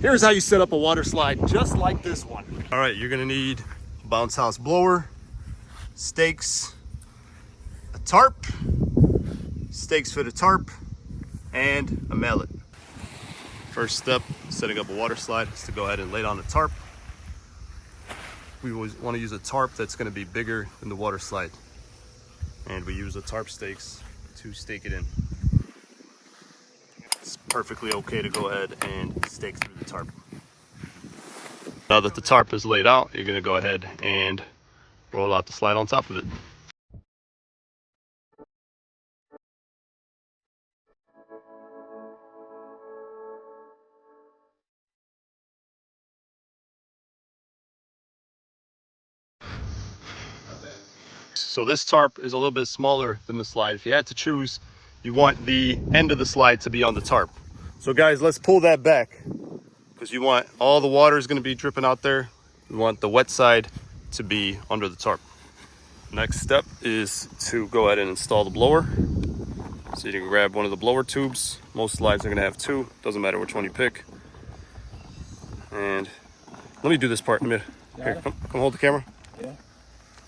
Here's how you set up a water slide just like this one. All right, you're gonna need a bounce house blower, stakes, a tarp, stakes for the tarp, and a mallet. First step, setting up a water slide, is to go ahead and lay down the tarp. We always want to use a tarp that's going to be bigger than the water slide. And we use the tarp stakes to stake it in. It's perfectly okay to go ahead and stake through the tarp. Now that the tarp is laid out, you're going to go ahead and roll out the slide on top of it. So this tarp is a little bit smaller than the slide. If you had to choose, you want the end of the slide to be on the tarp. So guys, let's pull that back because you want all the water is going to be dripping out there. You want the wet side to be under the tarp. Next step is to go ahead and install the blower. So you can grab one of the blower tubes. Most slides are going to have two. Doesn't matter which one you pick. And let me do this part in a minute. Here, come hold the camera. Yeah.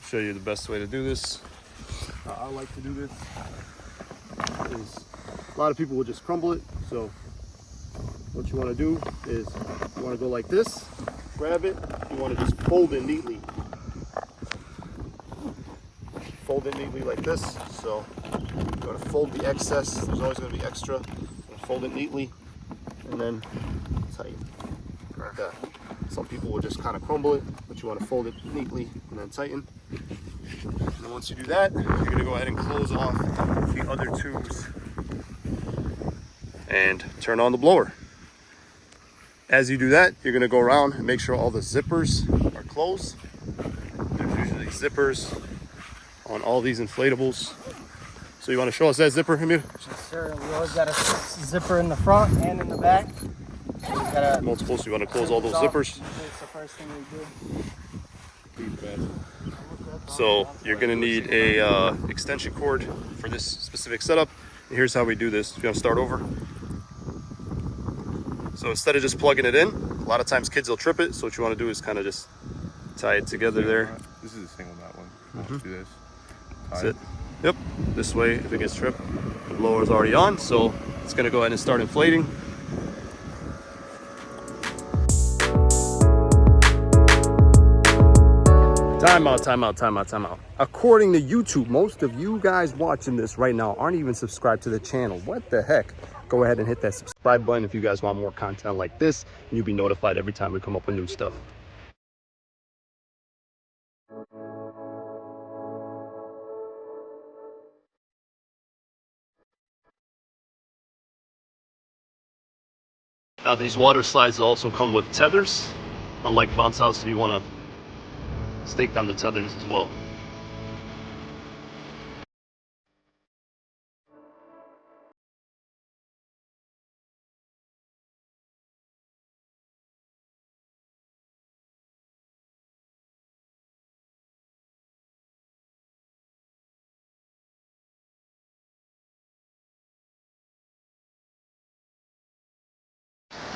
Show you the best way to do this. I like to do this. A lot of people will just crumble it. So what you want to do is you want to go like this, grab it, you want to just fold it neatly. Fold it neatly like this. So you want to fold the excess. There's always going to be extra. Fold it neatly and then tighten like that. Some people will just kind of crumble it, but you want to fold it neatly and then tighten. And then once you do that, you're going to go ahead and close off the other tubes and turn on the blower. As you do that, you're going to go around and make sure all the zippers are closed. There's usually zippers on all these inflatables. So you want to show us that zipper, Amir? Yes, sir. We always got a zipper in the front and in the back. Multiple, so you want to close all those zippers. That's the first thing we do. So you're going to need a extension cord for this specific setup. And here's how we do this. You want to start over. So instead of just plugging it in, a lot of times kids will trip it. So what you want to do is kind of just tie it together there. This is a single knot one. Let's do this. That's it. Yep. This way, if it gets tripped, the blower is already on. So it's going to go ahead and start inflating. Time out. According to YouTube, most of you guys watching this right now aren't even subscribed to the channel. What the heck? Go ahead and hit that subscribe button if you guys want more content like this, and you'll be notified every time we come up with new stuff. Now these water slides also come with tethers. Unlike bounce house, if you want to stake down the tethers as well.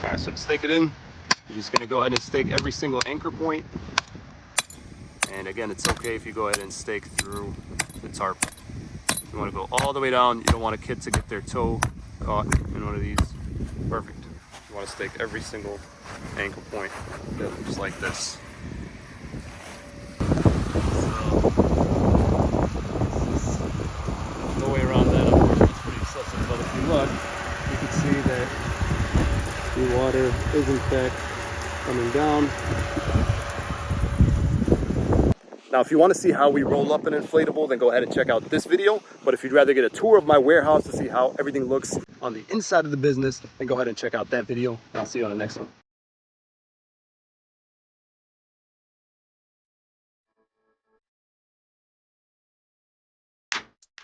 Alright, so to stake it in, you're just going to go ahead and stake every single anchor point. And again, it's okay if you go ahead and stake through the tarp. You want to go all the way down. You don't want a kid to get their toe caught in one of these. Perfect. You want to stake every single anchor point just like this. No way around that. Unfortunately, it's pretty excessive, but if you look, you can see that the water is in fact coming down. Now, if you want to see how we roll up an inflatable, then go ahead and check out this video. But if you'd rather get a tour of my warehouse to see how everything looks on the inside of the business, then go ahead and check out that video. And I'll see you on the next one.